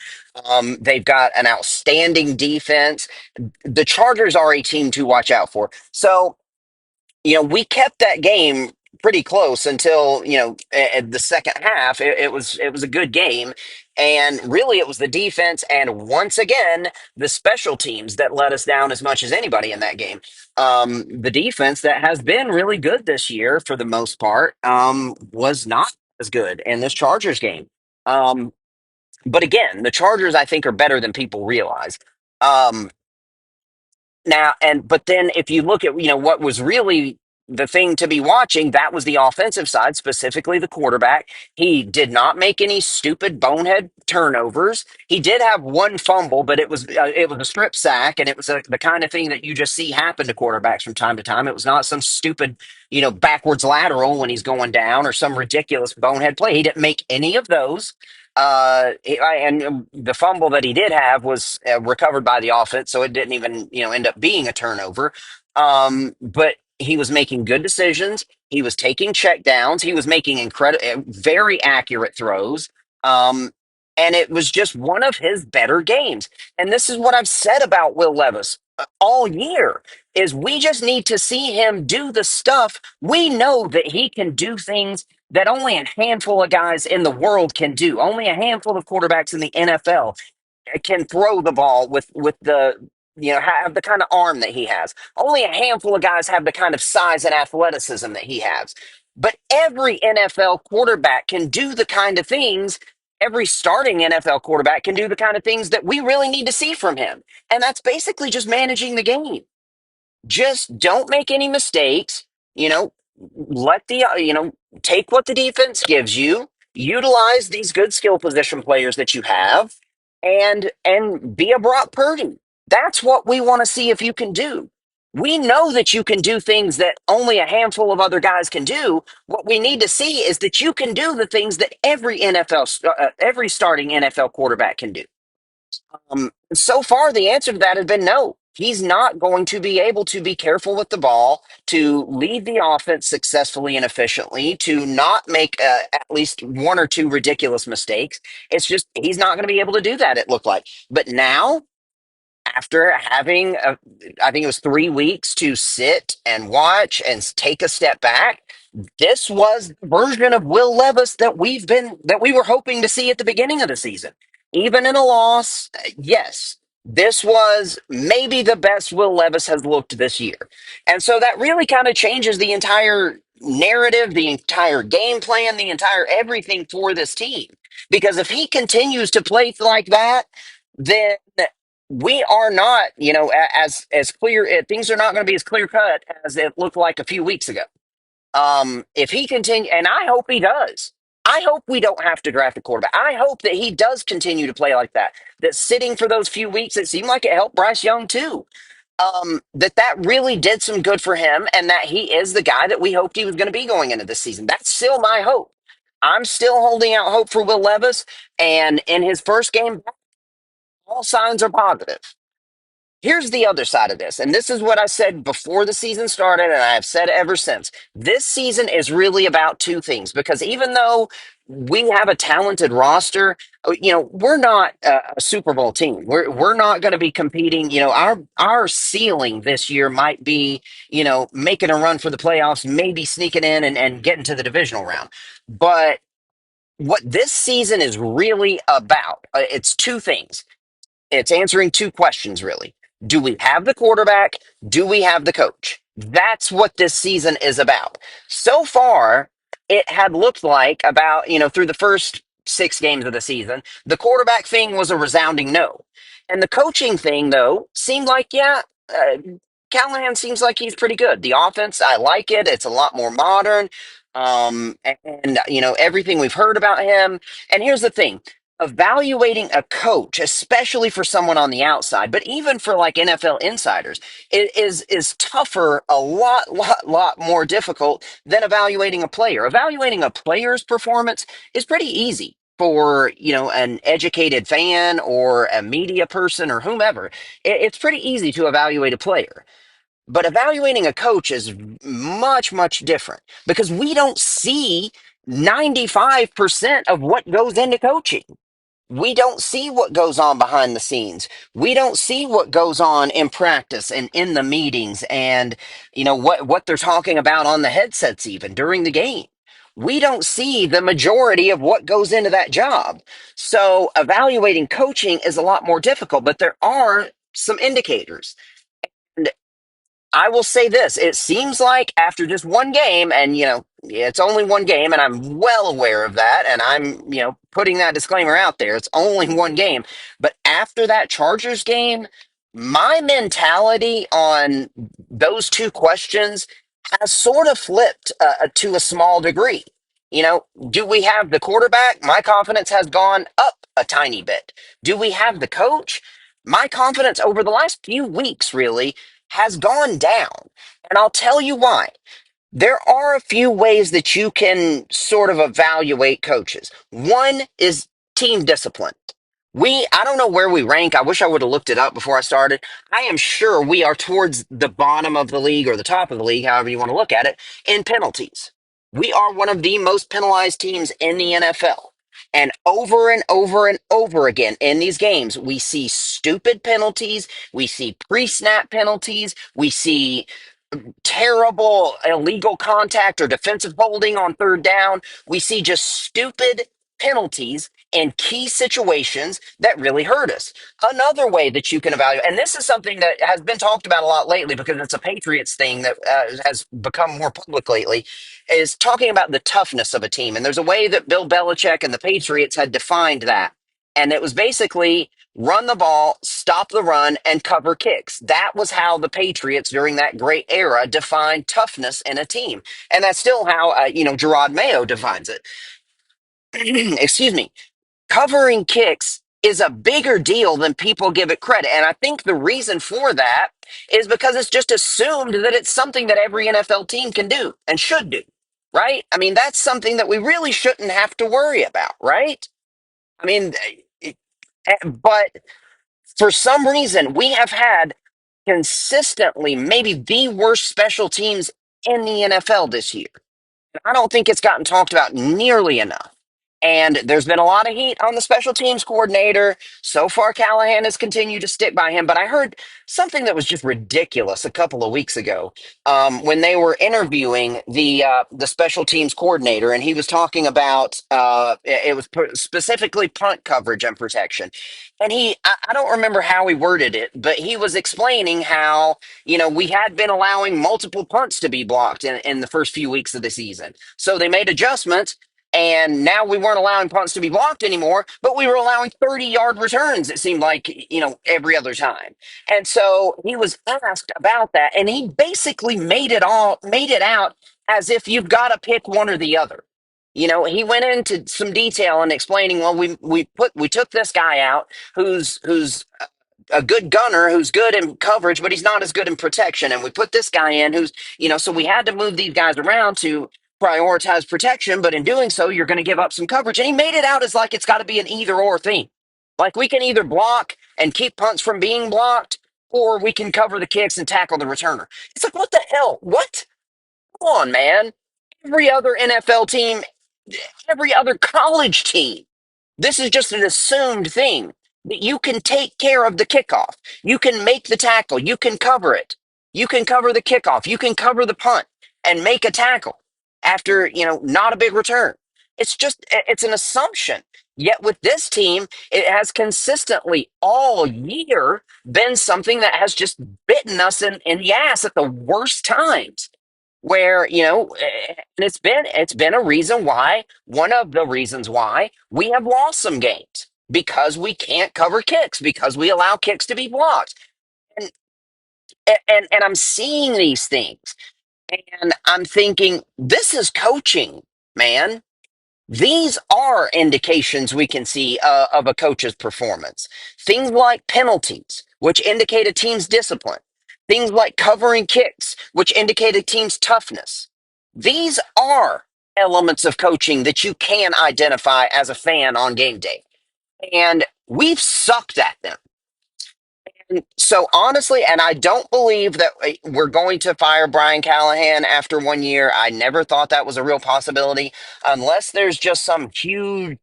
They've got an outstanding defense. The Chargers are a team to watch out for. So, we kept that game pretty close until at the second half. It was a good game, and really it was the defense and once again the special teams that let us down as much as anybody in that game. The defense that has been really good this year for the most part was not as good in this Chargers game. Um, But again, the Chargers, I think, are better than people realize. Um, Now, but then if you look at, what was really the thing to be watching, that was the offensive side, specifically the quarterback. He did not make any stupid bonehead turnovers. He did have one fumble, but it was a strip sack, and it was the kind of thing that you just see happen to quarterbacks from time to time. It was not some stupid, backwards lateral when he's going down or some ridiculous bonehead play. He didn't make any of those. And the fumble that he did have was recovered by the offense, so it didn't even end up being a turnover. But he was making good decisions. He was taking check downs. He was making incredible, very accurate throws. Um, and it was just one of his better games. And this is what I've said about Will Levis all year: is we just need to see him do the stuff. We know that he can do things that only a handful of guys in the world can do. Only a handful of quarterbacks in the NFL can throw the ball with the have the kind of arm that he has. Only a handful of guys have the kind of size and athleticism that he has. But every NFL quarterback can do the kind of things. Every starting NFL quarterback can do the kind of things that we really need to see from him. And that's basically just managing the game. Just don't make any mistakes. You know, let take what the defense gives you, utilize these good skill position players that you have, and be a Brock Purdy. That's what we want to see if you can do. We know that you can do things that only a handful of other guys can do. What we need to see is that you can do the things that every starting NFL quarterback can do. So far, the answer to that has been no. He's not going to be able to be careful with the ball, to lead the offense successfully and efficiently, to not make at least one or two ridiculous mistakes. It's just he's not going to be able to do that, it looked like. But now, after having I think it was 3 weeks to sit and watch and take a step back, this was the version of Will Levis that we were hoping to see at the beginning of the season. Even in a loss, yes, this was maybe the best Will Levis has looked this year. And so that really kind of changes the entire narrative, the entire game plan, the entire everything for this team. Because if he continues to play like that, then we are not, as clear. Things are not going to be as clear cut as it looked like a few weeks ago. If he continue, and I hope he does. I hope we don't have to draft a quarterback. I hope that he does continue to play like that. That sitting for those few weeks, it seemed like it helped Bryce Young too. That really did some good for him, and that he is the guy that we hoped he was going to be going into this season. That's still my hope. I'm still holding out hope for Will Levis, and in his first game, all signs are positive. Here's the other side of this, and this is what I said before the season started, and I have said ever since. This season is really about two things, because even though we have a talented roster, we're not a Super Bowl team. We're not going to be competing. Our ceiling this year might be, making a run for the playoffs, maybe sneaking in and getting to the divisional round. But what this season is really about, it's two things. It's answering two questions, really. Do we have the quarterback? Do we have the coach? That's what this season is about. So far, it had looked like about, through the first 6 games of the season, the quarterback thing was a resounding no. And the coaching thing, though, seemed like, yeah, Callahan seems like he's pretty good. The offense, I like it. It's a lot more modern. Everything we've heard about him. And here's the thing: evaluating a coach, especially for someone on the outside, but even for like NFL insiders, it is tougher, a lot more difficult than evaluating a player. Evaluating a player's performance is pretty easy for an educated fan or a media person or whomever. It's pretty easy to evaluate a player. But evaluating a coach is much different, because we don't see 95% of what goes into coaching. We don't see what goes on behind the scenes. We don't see what goes on in practice and in the meetings, and what they're talking about on the headsets even during the game. We don't see the majority of what goes into that job. So evaluating coaching is a lot more difficult, but there are some indicators. I will say this. It seems like after just one game, and it's only one game, and I'm well aware of that, and I'm, putting that disclaimer out there. It's only one game. But after that Chargers game, my mentality on those two questions has sort of flipped to a small degree. Do we have the quarterback? My confidence has gone up a tiny bit. Do we have the coach? My confidence over the last few weeks, really, has gone down. And I'll tell you why. There are a few ways that you can sort of evaluate coaches. One is team discipline. I don't know where we rank. I wish I would have looked it up before I started. I am sure we are towards the bottom of the league or the top of the league, however you want to look at it, in penalties. We are one of the most penalized teams in the NFL. And over and over again in these games, we see stupid penalties. We see pre snap penalties. We see terrible illegal contact or defensive holding on third down. We see just stupid penalties in key situations that really hurt us. Another way that you can evaluate, and this is something that has been talked about a lot lately because it's a Patriots thing that has become more public lately, is talking about the toughness of a team. And there's a way that Bill Belichick and the Patriots had defined that. And it was basically run the ball, stop the run, and cover kicks. That was how the Patriots during that great era defined toughness in a team. And that's still how, Gerard Mayo defines it. Excuse me. Covering kicks is a bigger deal than people give it credit. And I think the reason for that is because it's just assumed that it's something that every NFL team can do and should do, right? I mean, that's something that we really shouldn't have to worry about, right? I mean, but for some reason, we have had consistently maybe the worst special teams in the NFL this year. I don't think it's gotten talked about nearly enough. And there's been a lot of heat on the special teams coordinator. So far, Callahan has continued to stick by him. But I heard something that was just ridiculous a couple of weeks ago when they were interviewing the special teams coordinator, and he was talking about it was specifically punt coverage and protection. And I don't remember how he worded it, but he was explaining how we had been allowing multiple punts to be blocked in the first few weeks of the season. So they made adjustments, and now we weren't allowing punts to be blocked anymore, but we were allowing 30-yard returns, it seemed like, every other time. And so he was asked about that, and he basically made it out as if you've got to pick one or the other. He went into some detail and explaining, well, we took this guy out who's a good gunner, who's good in coverage, but he's not as good in protection. And we put this guy in so we had to move these guys around to prioritize protection. But in doing so, you're going to give up some coverage. And he made it out as like it's got to be an either or thing. Like we can either block and keep punts from being blocked, or we can cover the kicks and tackle the returner. It's like, what the hell? What? Come on, man. Every other NFL team, every other college team. This is just an assumed thing that you can take care of the kickoff. You can make the tackle. You can cover it. You can cover the kickoff. You can cover the punt and make a tackle after, not a big return. It's an assumption. Yet with this team, it has consistently all year been something that has just bitten us in the ass at the worst times where and it's been a reason why, one of the reasons why we have lost some games, because we can't cover kicks, because we allow kicks to be blocked. And and I'm seeing these things, and I'm thinking, this is coaching, man. These are indications we can see of a coach's performance. Things like penalties, which indicate a team's discipline. Things like covering kicks, which indicate a team's toughness. These are elements of coaching that you can identify as a fan on game day. And we've sucked at them. So honestly, and I don't believe that we're going to fire Brian Callahan after 1 year. I never thought that was a real possibility, unless there's just some huge,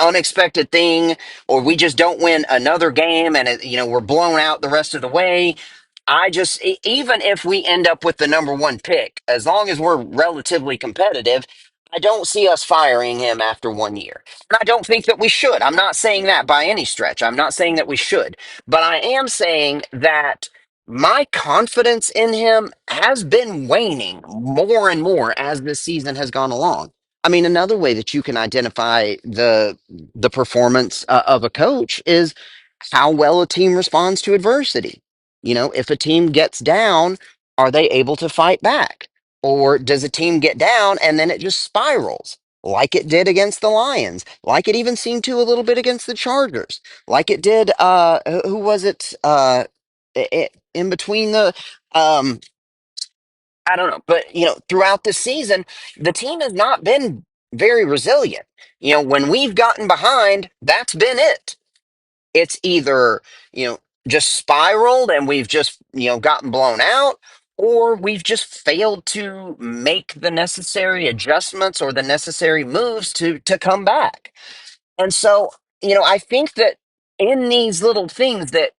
unexpected thing, or we just don't win another game and we're blown out the rest of the way. Even if we end up with the number one pick, as long as we're relatively competitive, I don't see us firing him after 1 year. And I don't think that we should. I'm not saying that by any stretch. I'm not saying that we should. But I am saying that my confidence in him has been waning more and more as this season has gone along. I mean, another way that you can identify the performance of a coach is how well a team responds to adversity. You know, if a team gets down, are they able to fight back? Or does a team get down and then it just spirals, like it did against the Lions, like it even seemed to a little bit against the Chargers, like it did, who was it? In between the, um, I don't know, but throughout this season, the team has not been very resilient. When we've gotten behind, that's been it. It's either, you know, just spiraled and we've just, gotten blown out, or we've just failed to make the necessary adjustments or the necessary moves to come back. And so, I think that in these little things that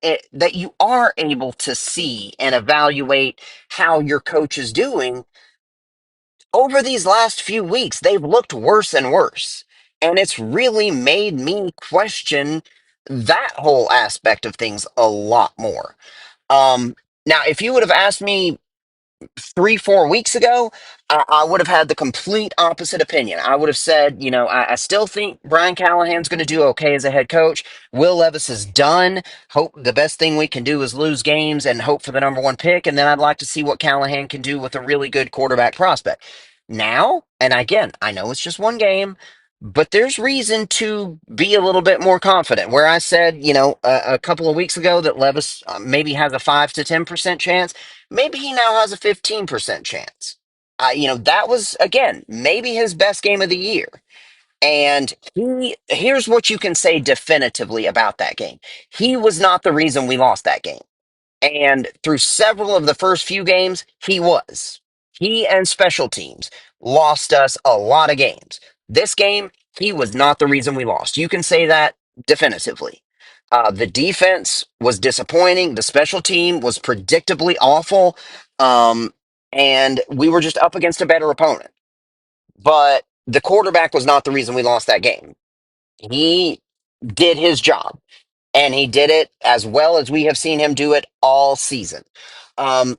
you are able to see and evaluate how your coach is doing over these last few weeks, they've looked worse and worse. And it's really made me question that whole aspect of things a lot more. Um, Now, if you would have asked me 3, 4 weeks ago, I would have had the complete opposite opinion. I would have said, I still think Brian Callahan's going to do okay as a head coach. Will Levis is done. Hope the best thing we can do is lose games and hope for the number one pick. And then I'd like to see what Callahan can do with a really good quarterback prospect. Now, and again, I know it's just one game, but there's reason to be a little bit more confident. Where I said, a couple of weeks ago that Levis maybe has a 5 to 10% chance, maybe he now has a 15% chance. That was, again, maybe his best game of the year. And here's what you can say definitively about that game. He was not the reason we lost that game. And through several of the first few games, he was. He and special teams lost us a lot of games. This game, he was not the reason we lost. You can say that definitively. The defense was disappointing. The special team was predictably awful. Um, and we were just up against a better opponent. But the quarterback was not the reason we lost that game. He did his job, and he did it as well as we have seen him do it all season. Um,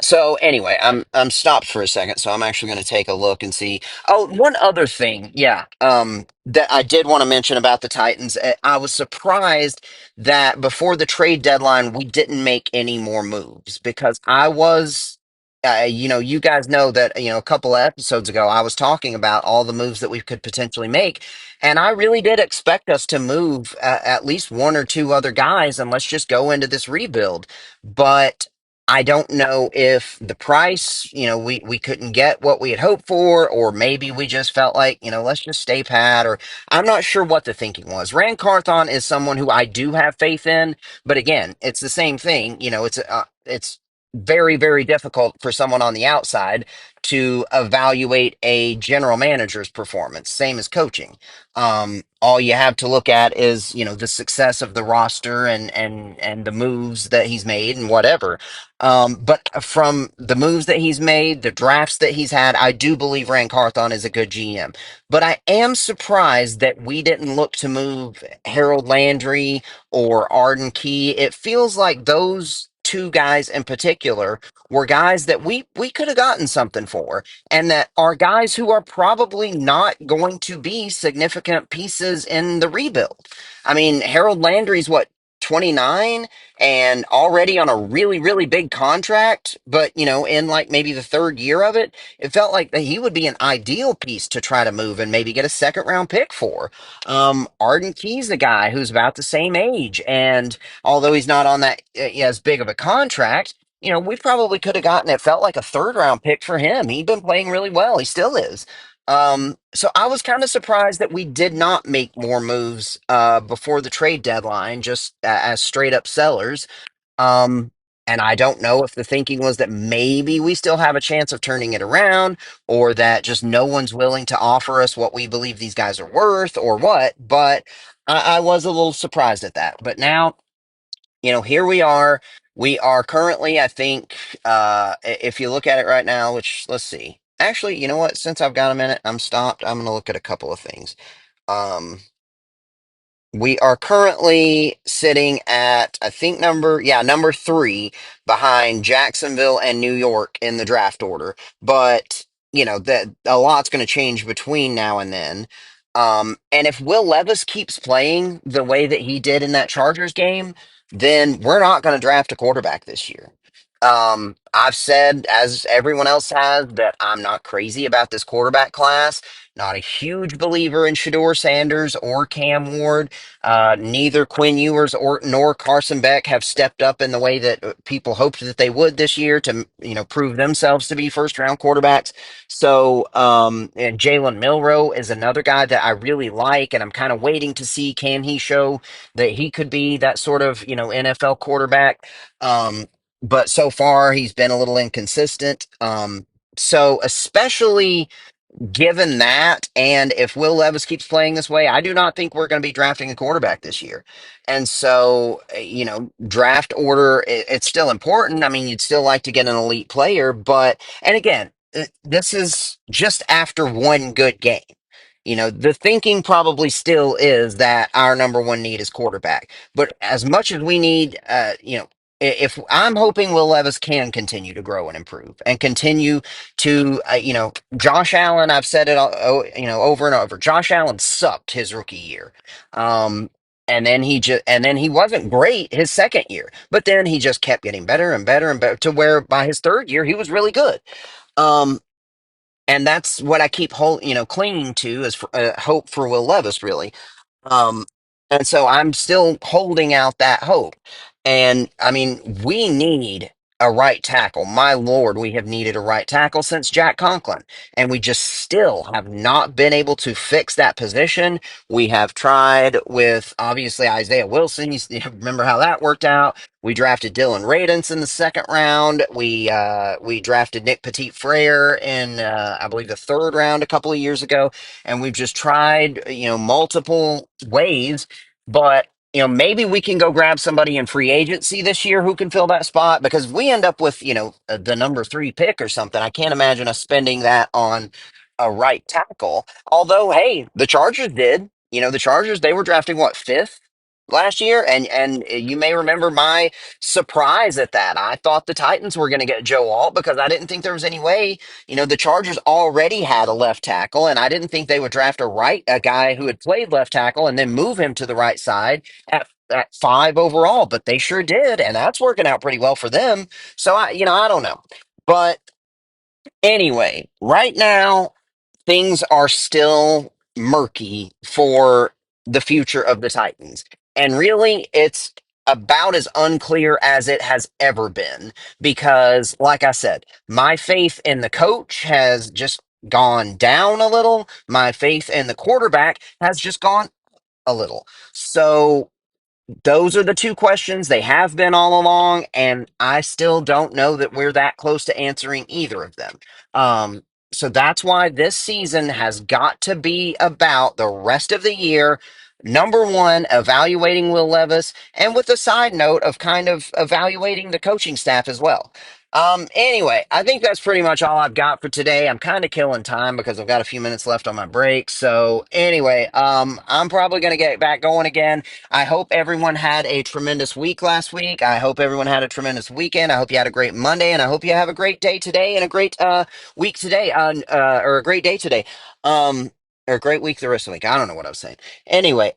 so anyway, I'm stopped for a second, so I'm actually going to take a look and see. Oh, one other thing, yeah, that I did want to mention about the Titans. I was surprised that before the trade deadline, we didn't make any more moves because I was. You guys know that, a couple of episodes ago, I was talking about all the moves that we could potentially make. And I really did expect us to move at least one or two other guys and let's just go into this rebuild. But I don't know if the price, we couldn't get what we had hoped for, or maybe we just felt like, let's just stay pat, or I'm not sure what the thinking was. Rand Carthon is someone who I do have faith in, but again, it's the same thing. It's very, very difficult for someone on the outside to evaluate a general manager's performance, same as coaching. All you have to look at is, the success of the roster and the moves that he's made and whatever. But from the moves that he's made, the drafts that he's had, I do believe Rand Carthon is a good GM. But I am surprised that we didn't look to move Harold Landry or Arden Key. It feels like those two guys in particular were guys that we could have gotten something for, and that are guys who are probably not going to be significant pieces in the rebuild. I mean, Harold Landry's what, 29 and already on a really, really big contract, but in like maybe the third year of it, it felt like that he would be an ideal piece to try to move and maybe get a second round pick for. Arden Key's the guy who's about the same age, and although he's not on that as big of a contract, we probably could have gotten, it felt like, a third round pick for him. He'd been playing really well. He still is. So I was kind of surprised that we did not make more moves before the trade deadline, just as straight up sellers. Um, and I don't know if the thinking was that maybe we still have a chance of turning it around, or that just no one's willing to offer us what we believe these guys are worth, or what. But I was a little surprised at that. But now, here we are. We are currently, I think, if you look at it right now, which, let's see. Actually, you know what? Since I've got a minute, I'm stopped. I'm going to look at a couple of things. Um, We are currently sitting at, I think, number three behind Jacksonville and New York in the draft order. But, that a lot's going to change between now and then. And if Will Levis keeps playing the way that he did in that Chargers game, then we're not going to draft a quarterback this year. I've said, as everyone else has, that I'm not crazy about this quarterback class. Not a huge believer in Shador Sanders or Cam Ward. Neither Quinn Ewers or nor Carson Beck have stepped up in the way that people hoped that they would this year to prove themselves to be first round quarterbacks. So and Jalen Milrow is another guy that I really like, and I'm kind of waiting to see, can he show that he could be that sort of NFL quarterback. But so far he's been a little inconsistent. So especially given that, and if Will Levis keeps playing this way, I do not think we're going to be drafting a quarterback this year. And so, draft order, it's still important. I mean, you'd still like to get an elite player, but, and again, this is just after one good game. The thinking probably still is that our number one need is quarterback. But as much as we need, if I'm hoping Will Levis can continue to grow and improve and continue to, Josh Allen, I've said it, over and over. Josh Allen sucked his rookie year. And then he wasn't great his second year, but then he just kept getting better and better and better to where by his third year, he was really good. Um, and that's what I keep clinging to as hope for Will Levis, really. Um, and so I'm still holding out that hope. And I mean, we need a right tackle. My Lord, we have needed a right tackle since Jack Conklin, and we just still have not been able to fix that position. We have tried with obviously Isaiah Wilson. You remember how that worked out. We drafted Dylan Radins in the second round. We drafted Nick Petit Frere in I believe the third round a couple of years ago, and we've just tried multiple ways. But maybe we can go grab somebody in free agency this year who can fill that spot, because if we end up with the number three pick or something, I can't imagine us spending that on a right tackle. Although, hey, the Chargers did. The Chargers, they were drafting what, fifth last year, and you may remember my surprise at that. I thought the Titans were going to get Joe Alt because I didn't think there was any way. The Chargers already had a left tackle, and I didn't think they would draft a guy who had played left tackle and then move him to the right side at five overall, but they sure did, and that's working out pretty well for them. So I don't know. But anyway, right now things are still murky for the future of the Titans. And really, it's about as unclear as it has ever been. Because, like I said, my faith in the coach has just gone down a little. My faith in the quarterback has just gone a little. So those are the two questions. They have been all along, and I still don't know that we're that close to answering either of them. Um, so that's why this season has got to be about the rest of the year. Number one, evaluating Will Levis, and with a side note of kind of evaluating the coaching staff as well. Anyway, I think that's pretty much all I've got for today. I'm kind of killing time because I've got a few minutes left on my break. So anyway, I'm probably going to get back going again. I hope everyone had a tremendous week last week. I hope everyone had a tremendous weekend. I hope you had a great Monday, and I hope you have a great day today and a great week today, or a great day today, um, or a great week the rest of the week. I don't know what I was saying. Anyway,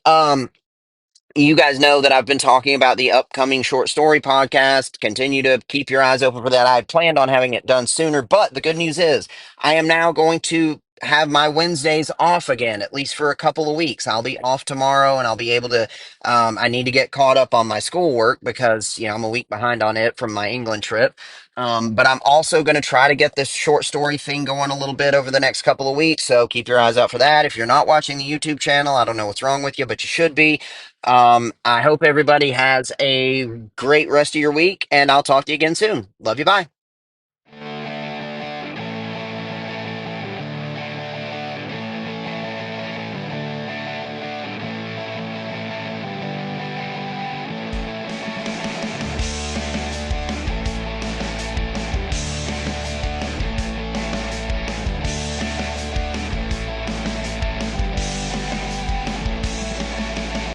you guys know that I've been talking about the upcoming short story podcast. Continue to keep your eyes open for that. I had planned on having it done sooner, but the good news is I am now going to have my Wednesdays off again, at least for a couple of weeks. I'll be off tomorrow, and I'll be able to. I need to get caught up on my schoolwork because I'm a week behind on it from my England trip. But I'm also going to try to get this short story thing going a little bit over the next couple of weeks. So keep your eyes out for that. If you're not watching the YouTube channel, I don't know what's wrong with you, but you should be. I hope everybody has a great rest of your week, and I'll talk to you again soon. Love you. Bye.